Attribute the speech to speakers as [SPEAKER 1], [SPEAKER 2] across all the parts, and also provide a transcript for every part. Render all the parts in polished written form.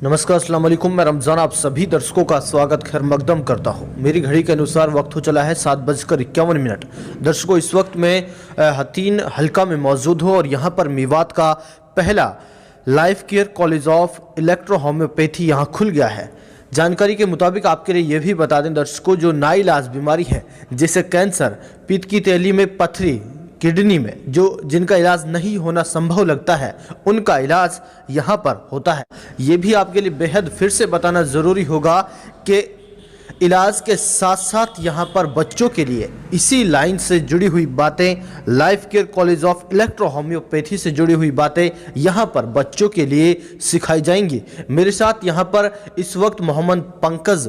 [SPEAKER 1] नमस्कार, अस्सलाम वालेकुम। मैं रमज़ान आप सभी दर्शकों का स्वागत खैर मकदम करता हूं। मेरी घड़ी के अनुसार वक्त हो चला है 7:51। दर्शकों, इस वक्त मैं हतीन हल्का में मौजूद हूं और यहां पर मेवात का पहला life care college of electro homeopathy यहां खुल गया है। जानकारी के मुताबिक आपके लिए यह भी बता दें दर्शकों, जो नाइलाज बीमारी है जैसे कैंसर, पित्त की थैली में पथरी, किडनी में जिनका इलाज नहीं होना संभव लगता है, उनका इलाज यहाँ पर होता है। ये भी आपके लिए बेहद फिर से बताना ज़रूरी होगा कि इलाज के साथ साथ यहाँ पर बच्चों के लिए इसी लाइन से जुड़ी हुई बातें, life care college of electro homeopathy से जुड़ी हुई बातें यहाँ पर बच्चों के लिए सिखाई जाएंगी। मेरे साथ यहाँ पर इस वक्त मोहम्मद पंकज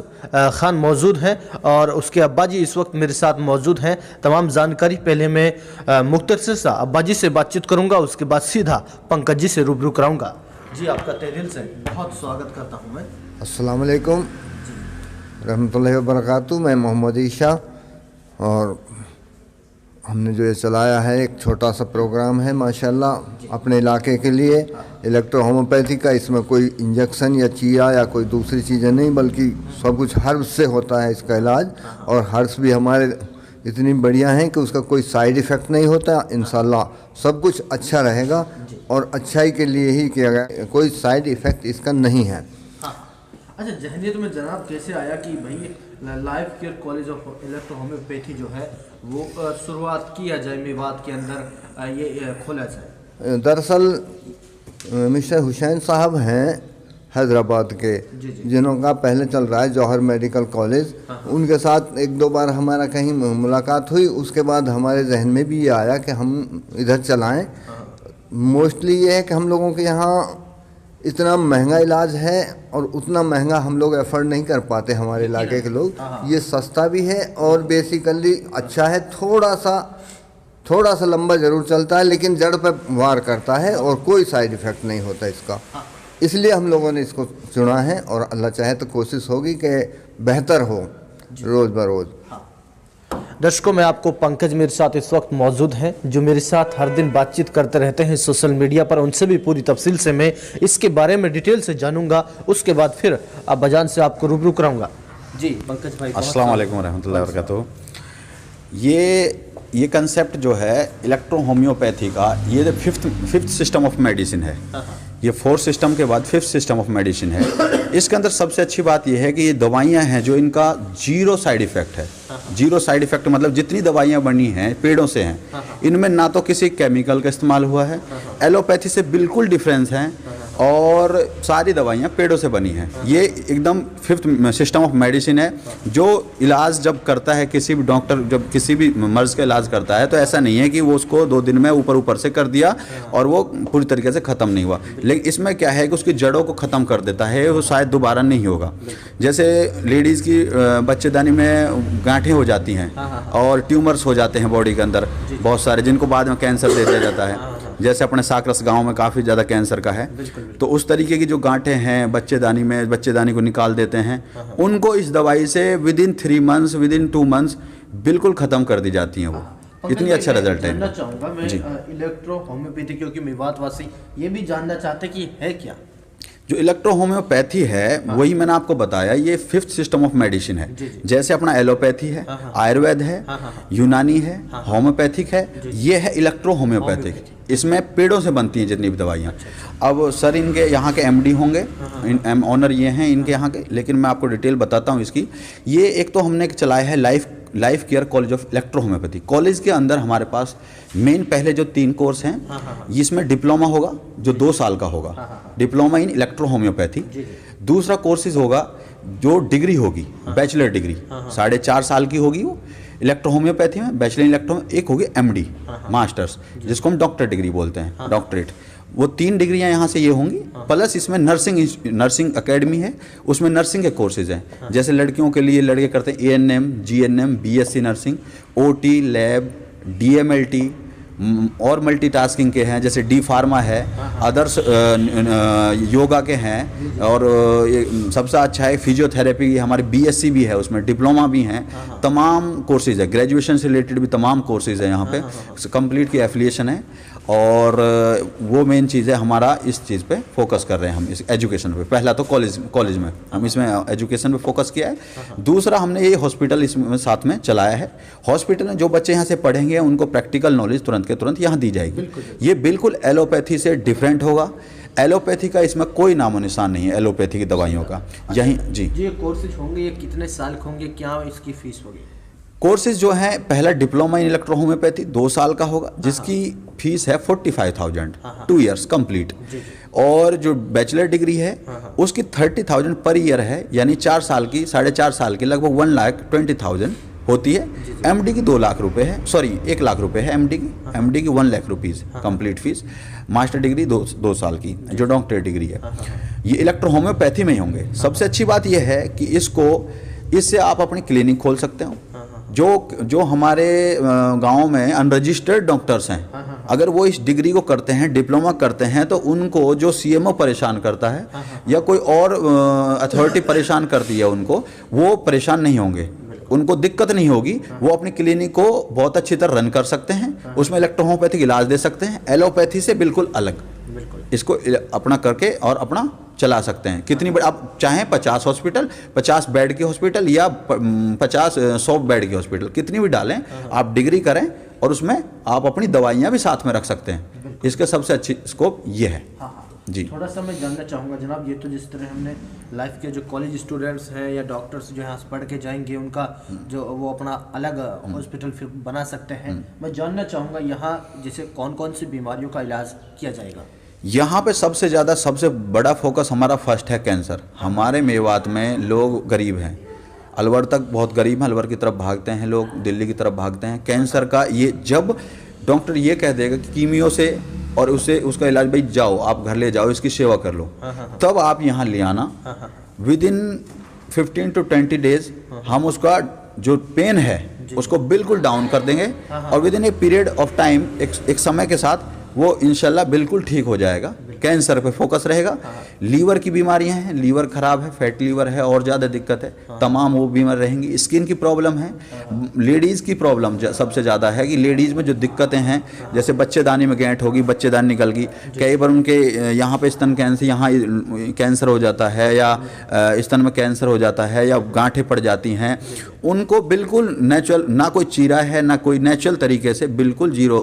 [SPEAKER 1] खान मौजूद हैं और उसके अब्बा जी इस वक्त मेरे साथ मौजूद हैं। तमाम जानकारी पहले मैं मुख्तसर सा अब्बा जी से बातचीत करूँगा, उसके बाद सीधा पंकज जी से रूबरू कराऊँगा। जी, आपका तहे दिल से बहुत स्वागत करता हूँ मैं।
[SPEAKER 2] अस्सलाम वालेकुम रहमतुल्लाहि व बरकातहू। मैं मोहम्मद ईशा और हमने जो ये चलाया है एक छोटा सा प्रोग्राम है माशाल्लाह अपने इलाके के लिए इलेक्ट्रो होम्योपैथी का। इसमें कोई इंजेक्शन या चिया या कोई दूसरी चीज़ें नहीं, बल्कि सब कुछ हर्ब्स से होता है इसका इलाज। और हर्ब्स भी हमारे इतनी बढ़िया हैं कि उसका कोई साइड इफ़ेक्ट नहीं होता। इंशाल्लाह सब कुछ अच्छा रहेगा और अच्छाई के लिए ही किया गया, कोई साइड इफ़ेक्ट इसका नहीं है।
[SPEAKER 1] अच्छा, जहनियत में जनाब कैसे आया कि भाई life care college of electro homeopathy जो है वो शुरुआत किया जाए, मेवात के अंदर ये खोला जाए?
[SPEAKER 2] दरअसल मिस्टर हुसैन साहब हैं हैदराबाद के, जिनका पहले चल रहा है जौहर मेडिकल कॉलेज। उनके साथ एक दो बार हमारा कहीं मुलाकात हुई। उसके बाद हमारे जहन में भी ये आया कि हम इधर चलाएं। मोस्टली ये है कि हम लोगों के यहाँ इतना महंगा इलाज है और उतना महंगा हम लोग एफर्ड नहीं कर पाते हमारे इलाके के लोग। ये सस्ता भी है और बेसिकली अच्छा है। थोड़ा सा लंबा ज़रूर चलता है, लेकिन जड़ पर वार करता है और कोई साइड इफ़ेक्ट नहीं होता इसका। इसलिए हम लोगों ने इसको चुना है और अल्लाह चाहे तो कोशिश होगी कि बेहतर हो रोज़ बरोज़।
[SPEAKER 1] दर्शकों, मैं आपको पंकज मेरे साथ इस वक्त मौजूद हैं, जो मेरे साथ हर दिन बातचीत करते रहते हैं सोशल मीडिया पर। उनसे भी पूरी तफसील से मैं इसके बारे में डिटेल से जानूंगा। उसके बाद फिर अब्बाजान से आपको रूबरू कराऊंगा। जी पंकज भाई,
[SPEAKER 3] अस्सलाम वालेकुम रहमतुल्लाहि व बरकातहू। ये कंसेप्ट जो है इलेक्ट्रो होम्योपैथी का, ये फिफ्थ सिस्टम ऑफ मेडिसिन है। ये फोर्थ सिस्टम के बाद फिफ्थ सिस्टम ऑफ मेडिसिन है। इसके अंदर सबसे अच्छी बात यह है कि ये दवाइयाँ हैं जो इनका जीरो साइड इफ़ेक्ट है। जीरो साइड इफ़ेक्ट मतलब जितनी दवाइयाँ बनी हैं पेड़ों से हैं, इनमें ना तो किसी केमिकल का इस्तेमाल हुआ है, एलोपैथी से बिल्कुल डिफरेंस हैं, और सारी दवाइयाँ पेड़ों से बनी हैं। ये एकदम फिफ्थ सिस्टम ऑफ मेडिसिन है। जो इलाज जब करता है किसी भी डॉक्टर, जब किसी भी मर्ज़ का इलाज करता है, तो ऐसा नहीं है कि वो उसको 2 दिन में ऊपर से कर दिया और वो पूरी तरीके से ख़त्म नहीं हुआ। लेकिन इसमें क्या है कि उसकी जड़ों को ख़त्म कर देता है, वो शायद दोबारा नहीं होगा। जैसे लेडीज़ की बच्चेदानी में गांठें हो जाती हैं और ट्यूमर्स हो जाते हैं बॉडी के अंदर बहुत सारे, जिनको बाद में कैंसर दे दिया जाता है। जैसे अपने साकरस गांव में काफ़ी ज़्यादा कैंसर का है। तो उस तरीके की जो गांठें हैं बच्चेदानी को निकाल देते हैं, उनको इस दवाई से विदिन 3 मंथ्स, विदिन 2 मंथ्स बिल्कुल ख़त्म कर दी जाती हैं। वो इतनी अच्छा रिजल्ट है।
[SPEAKER 1] जानना चाहूँगा मैं इलेक्ट्रो होम्योपैथी, क्योंकि मेवात वासी ये भी जानना चाहते कि है क्या
[SPEAKER 3] जो इलेक्ट्रो होम्योपैथी है। वही मैंने आपको बताया, ये फिफ्थ सिस्टम ऑफ मेडिसिन है। जैसे अपना एलोपैथी है, आयुर्वेद है, यूनानी है, होम्योपैथिक है, ये है इलेक्ट्रो होम्योपैथिक। इसमें पेड़ों से बनती हैं जितनी भी दवाइयाँ। अब सर इनके यहाँ के एमडी होंगे, ऑनर ये हैं इनके यहाँ के, लेकिन मैं आपको डिटेल बताता हूँ इसकी। ये एक तो हमने चलाया है life care college of electro homeopathy. College के अंदर हमारे पास मेन पहले जो 3 कोर्स हैं, इसमें डिप्लोमा होगा जो 2 साल का होगा, डिप्लोमा इन इलेक्ट्रो होम्योपैथी। दूसरा कोर्सेज होगा जो डिग्री होगी, बैचलर डिग्री 4.5 साल की होगी वो इलेक्ट्रो होम्योपैथी में। बैचलर इलेक्ट्रो में एक होगी एमडी मास्टर्स, जिसको हम डॉक्टर डिग्री बोलते हैं, डॉक्टरेट। वो 3 डिग्रियां यहाँ से ये होंगी, प्लस इसमें नर्सिंग एकेडमी है, उसमें नर्सिंग के कोर्सेज हैं। जैसे लड़कियों के लिए लड़के करते हैं ANM, GNM, BSc nursing, OT, lab, DMLT और मल्टीटास्किंग के हैं, जैसे डी फार्मा है, अदर्स योगा के हैं, और सबसे अच्छा है फिजियोथेरेपी, हमारी बीएससी भी है, उसमें डिप्लोमा भी हैं, तमाम कोर्सेज है, ग्रेजुएशन से रिलेटेड भी तमाम कोर्सेज है यहाँ पे, कंप्लीट की एफिलिएशन है। और वो मेन चीज़ है हमारा, इस चीज़ पे फोकस कर रहे हैं हम, इस एजुकेशन पे। पहला तो कॉलेज में हम इसमें एजुकेशन पे फोकस किया है। दूसरा हमने ये हॉस्पिटल इसमें साथ में चलाया है। हॉस्पिटल में जो बच्चे यहाँ से पढ़ेंगे उनको प्रैक्टिकल नॉलेज तुरंत के तुरंत यहाँ दी जाएगी। ये बिल्कुल एलोपैथी से डिफरेंट होगा। एलोपैथी का इसमें कोई नामो निशान नहीं है, एलोपैथी की दवाइयों का। यहीं जी
[SPEAKER 1] ये कोर्सेज होंगे, ये कितने साल के होंगे, क्या इसकी फीस होगी?
[SPEAKER 3] कोर्सेज जो है, पहला डिप्लोमा इन इलेक्ट्रो होम्योपैथी 2 साल का होगा, जिसकी फीस है 45,000, 2 इयर्स कंप्लीट। और जो बैचलर डिग्री है उसकी 30,000 पर ईयर है, यानी 4 साल की, 4.5 साल की, लगभग 1,20,000 होती है। एमडी की 2 लाख रुपए है, सॉरी 1 लाख रुपए है एमडी की 1 lakh rupees complete fees. Master degree 2 साल की जो डॉक्टर डिग्री है, ये इलेक्ट्रो होम्योपैथी में ही होंगे। सबसे अच्छी बात यह है कि इससे आप अपनी क्लिनिक खोल सकते हो। जो हमारे गांव में अनरजिस्टर्ड डॉक्टर्स हैं, अगर वो इस डिग्री को करते हैं, डिप्लोमा करते हैं, तो उनको जो सीएमओ परेशान करता है या कोई और अथॉरिटी परेशान करती है, उनको वो परेशान नहीं होंगे, उनको दिक्कत नहीं होगी। वो अपनी क्लिनिक को बहुत अच्छी तरह रन कर सकते हैं, उसमें इलेक्ट्रोहोम्योपैथिक इलाज दे सकते हैं, एलोपैथी से बिल्कुल अलग। इसको अपना करके और अपना चला सकते हैं। कितनी बड़ी आप चाहें, 50 हॉस्पिटल, 50 बेड की हॉस्पिटल या 100 बेड की हॉस्पिटल, कितनी भी डालें, आप डिग्री करें और उसमें आप अपनी दवाइयाँ भी साथ में रख सकते हैं। इसका सबसे अच्छी स्कोप ये है। जी,
[SPEAKER 1] थोड़ा सा मैं जानना चाहूँगा जनाब, ये तो जिस तरह हमने लाइफ के जो कॉलेज स्टूडेंट्स हैं या डॉक्टर्स जो यहाँ से पढ़ के जाएंगे, उनका जो वो अपना अलग हॉस्पिटल फिर बना सकते हैं। मैं जानना चाहूँगा यहाँ जैसे कौन कौन सी बीमारियों का इलाज किया जाएगा?
[SPEAKER 3] यहाँ पे सबसे बड़ा फोकस हमारा फर्स्ट है कैंसर। हमारे मेवात में लोग गरीब हैं, अलवर तक बहुत गरीब हैं, अलवर की तरफ भागते हैं लोग, दिल्ली की तरफ भागते हैं। कैंसर का ये जब डॉक्टर ये कह देगा कि कीमियो से और उसका इलाज, भाई जाओ आप घर ले जाओ, इसकी सेवा कर लो, तब आप यहाँ ले आना। विद इन 15 to 20 डेज हम उसका जो पेन है उसको बिल्कुल डाउन कर देंगे, और with in a period of time, एक समय के साथ वो इंशाल्लाह बिल्कुल ठीक हो जाएगा। कैंसर पे फोकस रहेगा। लीवर की बीमारियां हैं, लीवर खराब है, फैट लीवर है और ज़्यादा दिक्कत है, तमाम वो बीमार रहेंगी। स्किन की प्रॉब्लम है, लेडीज़ की प्रॉब्लम सबसे ज़्यादा है कि लेडीज़ में जो दिक्कतें हैं, जैसे बच्चेदानी में गांठ होगी, बच्चेदानी निकल गई, कई बार उनके यहाँ पे स्तन कैंसर, यहाँ कैंसर हो जाता है, या स्तन में कैंसर हो जाता है, या गांठें पड़ जाती हैं, उनको बिल्कुल नेचुरल, ना कोई चीरा है ना कोई, नेचुरल तरीके से बिल्कुल जीरो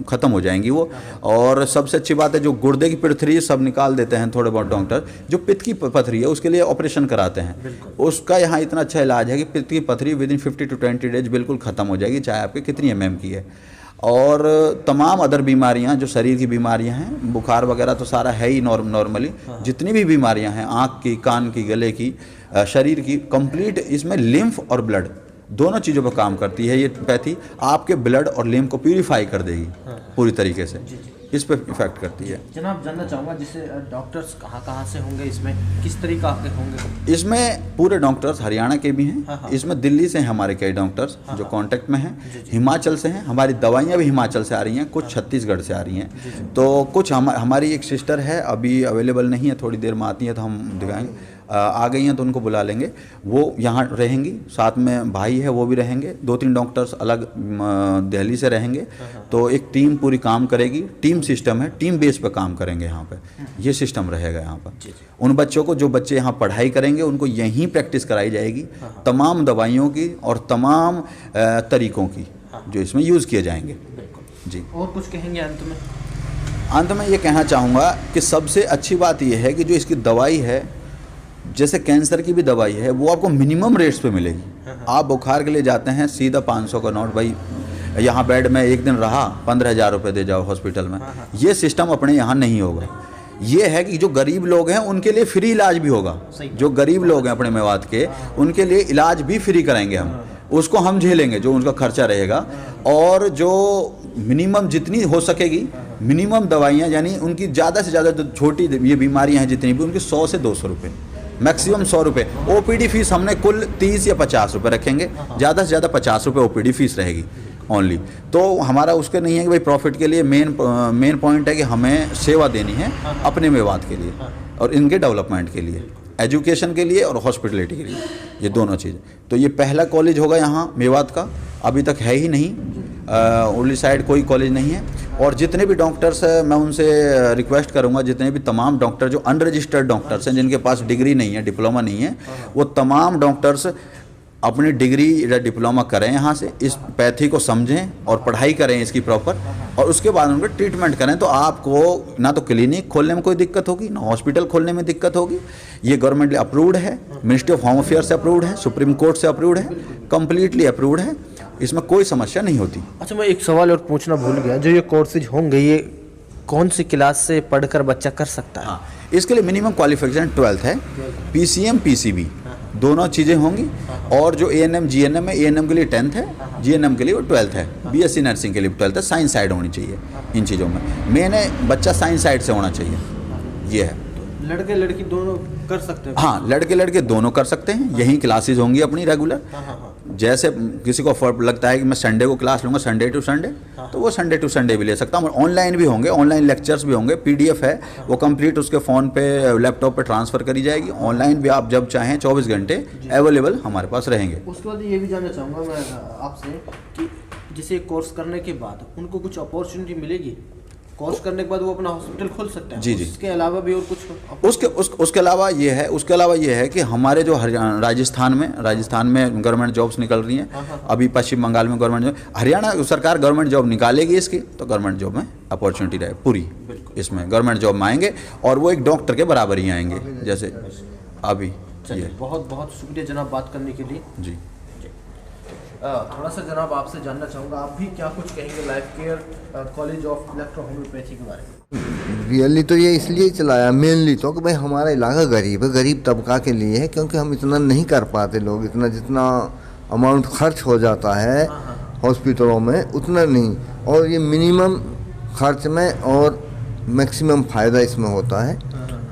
[SPEAKER 3] ख़त्म हो जाएंगी वो। और सबसे अच्छी बात है, जो गुर्दे की पथरी सब निकाल देते हैं थोड़े बहुत डॉक्टर, जो पित्त की पथरी है उसके लिए ऑपरेशन कराते हैं, उसका यहाँ इतना अच्छा इलाज है कि पित्त की पथरी विद इन 50 to 20 डेज बिल्कुल ख़त्म हो जाएगी, चाहे आपके कितनी MM की है। और तमाम अदर बीमारियां जो शरीर की बीमारियां हैं, बुखार वगैरह तो सारा है ही नॉर्मली, जितनी भी बीमारियां हैं, आँख की, कान की, गले की, शरीर की, कंप्लीट इसमें लिम्फ और ब्लड दोनों चीज़ों पर काम करती है। ये पैथी आपके ब्लड और लिम्फ को प्यूरिफाई कर देगी पूरी तरीके से, इस पर इफेक्ट करती है।
[SPEAKER 1] जनाब जानना चाहूँगा जैसे डॉक्टर्स कहाँ से होंगे, इसमें किस तरीका के होंगे?
[SPEAKER 3] इसमें पूरे डॉक्टर्स हरियाणा के भी हैं, इसमें दिल्ली से हैं हमारे कई डॉक्टर्स जो कांटेक्ट में हैं, हिमाचल से हैं, हमारी दवाइयाँ भी हिमाचल से आ रही हैं, कुछ छत्तीसगढ़ से आ रही हैं, तो कुछ हमारी एक सिस्टर है, अभी अवेलेबल नहीं है, थोड़ी देर में आती है तो हम दिखाएंगे, आ गई हैं तो उनको बुला लेंगे, वो यहाँ रहेंगी, साथ में भाई है वो भी रहेंगे, 2-3 डॉक्टर्स अलग दिल्ली से रहेंगे, तो एक टीम पूरी काम करेगी। टीम सिस्टम है, टीम बेस पे काम करेंगे यहाँ पे, ये सिस्टम रहेगा यहाँ पर। उन बच्चों को, जो बच्चे यहाँ पढ़ाई करेंगे, उनको यहीं प्रैक्टिस कराई जाएगी, तमाम दवाइयों की और तमाम तरीकों की जो इसमें यूज़ किए जाएंगे। जी,
[SPEAKER 1] और कुछ कहेंगे अंत में?
[SPEAKER 3] अंत में ये कहना चाहूँगा कि सबसे अच्छी बात यह है कि जो इसकी दवाई है, जैसे कैंसर की भी दवाई है, वो आपको मिनिमम रेट्स पे मिलेगी। आप बुखार के लिए जाते हैं, सीधा 500 का नोट, भाई यहाँ बेड में एक दिन रहा 15,000 रुपये दे जाओ हॉस्पिटल में। ये सिस्टम अपने यहाँ नहीं होगा। ये है कि जो गरीब लोग हैं उनके लिए फ्री इलाज भी होगा, जो गरीब लोग हैं अपने मेवात के, उनके लिए इलाज भी फ्री कराएंगे हम, उसको हम झेलेंगे जो उनका खर्चा रहेगा। और जो मिनिमम जितनी हो सकेगी मिनिमम दवाइयाँ, यानी उनकी ज़्यादा से ज़्यादा जो छोटी ये बीमारियाँ हैं जितनी भी, उनकी 100 से 200 रुपये, मैक्सिमम 100 रुपये। OPD फीस हमने कुल 30 या 50 रुपये रखेंगे, ज़्यादा से ज़्यादा 50 रुपये OPD फीस रहेगी। ओनली। तो हमारा उसके नहीं है कि भाई प्रॉफिट के लिए, मेन पॉइंट है कि हमें सेवा देनी है अपने मेवात के लिए और इनके डेवलपमेंट के लिए, एजुकेशन के लिए और हॉस्पिटलिटी के लिए, ये दोनों चीज़ें। तो ये पहला कॉलेज होगा यहाँ मेवात का, अभी तक है ही नहीं, उर्ली साइड कोई कॉलेज नहीं है। और जितने भी डॉक्टर्स हैं मैं उनसे रिक्वेस्ट करूंगा, जितने भी तमाम डॉक्टर जो अनरजिस्टर्ड डॉक्टर्स हैं, जिनके पास डिग्री नहीं है, डिप्लोमा नहीं है, वो तमाम डॉक्टर्स अपनी डिग्री या डिप्लोमा करें यहाँ से, इस पैथी को समझें और पढ़ाई करें इसकी प्रॉपर, और उसके बाद उनका ट्रीटमेंट करें। तो आपको ना तो क्लिनिक खोलने में कोई दिक्कत होगी, ना हॉस्पिटल खोलने में दिक्कत होगी। ये गवर्नमेंट अप्रूव्ड है, मिनिस्ट्री ऑफ होम अफेयर से अप्रूव्ड है, सुप्रीम कोर्ट से अप्रूव्ड है, कम्प्लीटली अप्रूव्ड है, इसमें कोई समस्या नहीं होती।
[SPEAKER 1] अच्छा, मैं एक सवाल और पूछना भूल गया, जो ये कोर्सेज होंगे ये कौन सी क्लास से पढ़कर बच्चा कर सकता है?
[SPEAKER 3] हाँ, इसके लिए मिनिमम क्वालिफिकेशन 12th है, PCM PCB दोनों चीज़ें होंगी। और जो ANM GNM है, ANM के लिए 10th है, GNM के लिए वो 12th है, BSc नर्सिंग के लिए 12th है। साइंस साइड होनी चाहिए इन चीज़ों में, मेन है बच्चा साइंस साइड से होना चाहिए, ये है।
[SPEAKER 1] लड़के लड़की दोनों कर सकते हैं?
[SPEAKER 3] हाँ, लड़के लड़के दोनों कर सकते हैं, यही क्लासेस होंगी अपनी रेगुलर। जैसे किसी को लगता है कि मैं संडे को क्लास लूँगा, संडे टू संडे, तो वो संडे टू संडे भी ले सकता हूँ। ऑनलाइन भी होंगे, ऑनलाइन लेक्चर्स भी होंगे, PDF है वो कंप्लीट उसके फ़ोन पे लैपटॉप पे ट्रांसफ़र करी जाएगी। ऑनलाइन भी आप जब चाहें 24 घंटे अवेलेबल हमारे पास रहेंगे।
[SPEAKER 1] उसके बाद ये भी जानना चाहूँगा मैं आपसे कि जैसे कोर्स करने के बाद उनको कुछ अपॉर्चुनिटी मिलेगी? कोर्स करने के बाद वो अपना हॉस्पिटल खोल सकते हैं?
[SPEAKER 3] जी जी।
[SPEAKER 1] उसके अलावा भी और कुछ?
[SPEAKER 3] उसके अलावा ये है कि हमारे जो राजस्थान में गवर्नमेंट जॉब्स निकल रही हैं, अभी पश्चिम बंगाल में गवर्नमेंट जॉब, हरियाणा सरकार गवर्नमेंट जॉब निकालेगी इसकी, तो गवर्नमेंट जॉब में अपॉर्चुनिटी रहे पूरी, इसमें गवर्नमेंट जॉब में आएंगे और वो एक डॉक्टर के बराबर ही आएंगे जैसे अभी।
[SPEAKER 1] चलिए, बहुत बहुत शुक्रिया जनाब बात करने के लिए।
[SPEAKER 3] जी,
[SPEAKER 1] थोड़ा सा जनाब आपसे जानना चाहूँगा, आप भी क्या कुछ कहेंगे life care college of electro homeopathy के बारे में?
[SPEAKER 2] रियली तो ये इसलिए चलाया मेनली तो कि भाई हमारा इलाका गरीब है, गरीब तबका के लिए है, क्योंकि हम इतना नहीं कर पाते लोग, इतना जितना अमाउंट खर्च हो जाता है हॉस्पिटलों में उतना नहीं, और ये मिनिमम खर्च में और मैक्सिमम फ़ायदा इसमें होता है।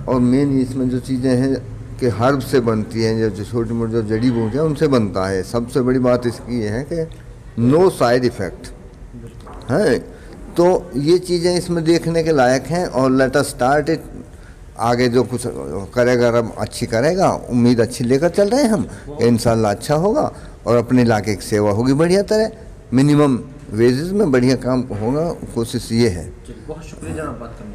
[SPEAKER 2] और मेन इसमें जो चीज़ें हैं कि हर्ब से बनती हैं, जो छोटी मोटी जो जड़ी बूटियाँ उनसे बनता है। सबसे बड़ी बात इसकी ये है कि नो साइड इफ़ेक्ट है, तो ये चीज़ें इसमें देखने के लायक हैं। और लेट अस स्टार्ट इट, आगे जो कुछ करेगा रब अच्छी करेगा, उम्मीद अच्छी लेकर चल रहे हैं हम, इंशाल्लाह अच्छा होगा और अपने इलाके की सेवा होगी बढ़िया तरह, मिनिमम वेजेस में बढ़िया काम होगा, कोशिश ये है।
[SPEAKER 1] बहुत शुक्रिया जनाब बात करने।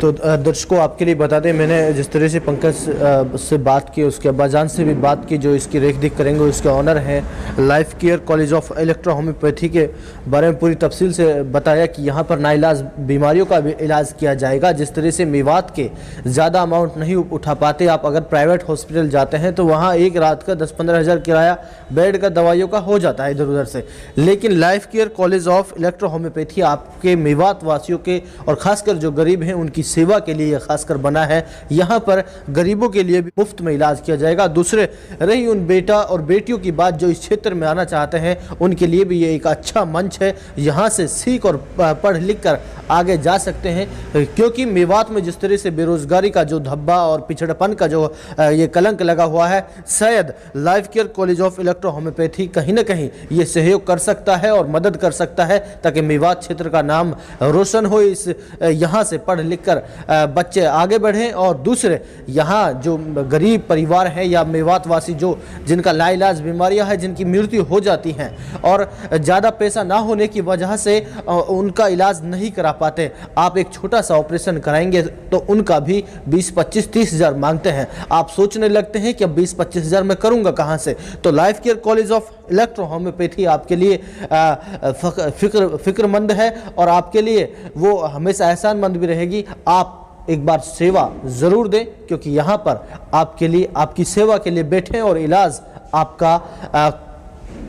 [SPEAKER 1] तो दर्शकों आपके लिए बता दें, मैंने जिस तरह से पंकज से बात की, उसके अब्बाजान से भी बात की, जो इसकी रेख देख करेंगे उसके ऑनर हैं, life care college of electro homeopathy के बारे में पूरी तफसील से बताया कि यहाँ पर नाइलाज बीमारियों का भी इलाज किया जाएगा। जिस तरह से मेवात के ज़्यादा अमाउंट नहीं उठा पाते आप, अगर प्राइवेट हॉस्पिटल जाते हैं तो वहाँ एक रात का 10-15 हज़ार किराया बेड का, दवाइयों का हो जाता है इधर उधर से। लेकिन life care college of electro homeopathy आपके मेवात वासियों के और ख़ासकर जो गरीब हैं उनकी सेवा के लिए खासकर बना है। यहाँ पर गरीबों के लिए भी मुफ्त में इलाज किया जाएगा। दूसरे रही उन बेटा और बेटियों की बात जो इस क्षेत्र में आना चाहते हैं, उनके लिए भी ये एक अच्छा मंच है। यहाँ से सीख और पढ़ लिख कर आगे जा सकते हैं, क्योंकि मेवात में जिस तरह से बेरोजगारी का जो धब्बा और पिछड़पन का जो ये कलंक लगा हुआ है, शायद life care college of electro homeopathy कहीं ना कहीं ये सहयोग कर सकता है और मदद कर सकता है, ताकि मेवात क्षेत्र का नाम रोशन हो। इस यहाँ से पढ़ लिख कर बच्चे आगे बढ़ें और दूसरे यहाँ जो गरीब परिवार हैं या मेवात वासी जो जिनका लाइलाज बीमारियां हैं, जिनकी मृत्यु हो जाती हैं और ज़्यादा पैसा ना होने की वजह से उनका इलाज नहीं करा पाते, आप एक छोटा सा ऑपरेशन कराएंगे तो उनका भी 20, 25, 30 हज़ार मांगते हैं। आप सोचने लगते हैं कि अब 20, 25 हज़ार मैं करूँगा कहाँ से? तो life care college of electro homeopathy आपके लिए फिक्रमंद है और आपके लिए वो हमेशा एहसानमंद भी रहेगी। आप एक बार सेवा ज़रूर दें, क्योंकि यहाँ पर आपके लिए, आपकी सेवा के लिए बैठे और इलाज आपका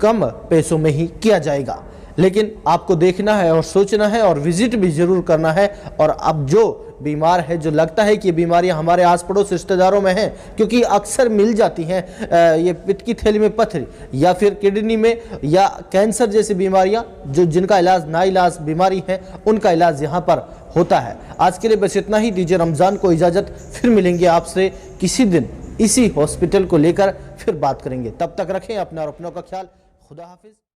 [SPEAKER 1] कम पैसों में ही किया जाएगा। लेकिन आपको देखना है और सोचना है और विजिट भी ज़रूर करना है। और अब जो बीमार है, जो लगता है कि बीमारियां हमारे आस पड़ोस रिश्तेदारों में हैं, क्योंकि अक्सर मिल जाती हैं, ये पित्त की थैली में पत्थरी या फिर किडनी में या कैंसर जैसी बीमारियां, जो जिनका इलाज नाइलाज बीमारी है, उनका इलाज यहाँ पर होता है। आज के लिए बस इतना ही, दीजिए रमज़ान को इजाज़त। फिर मिलेंगे आपसे किसी दिन इसी हॉस्पिटल को लेकर, फिर बात करेंगे। तब तक रखें अपना और अपनों का ख्याल। खुदा हाफिज।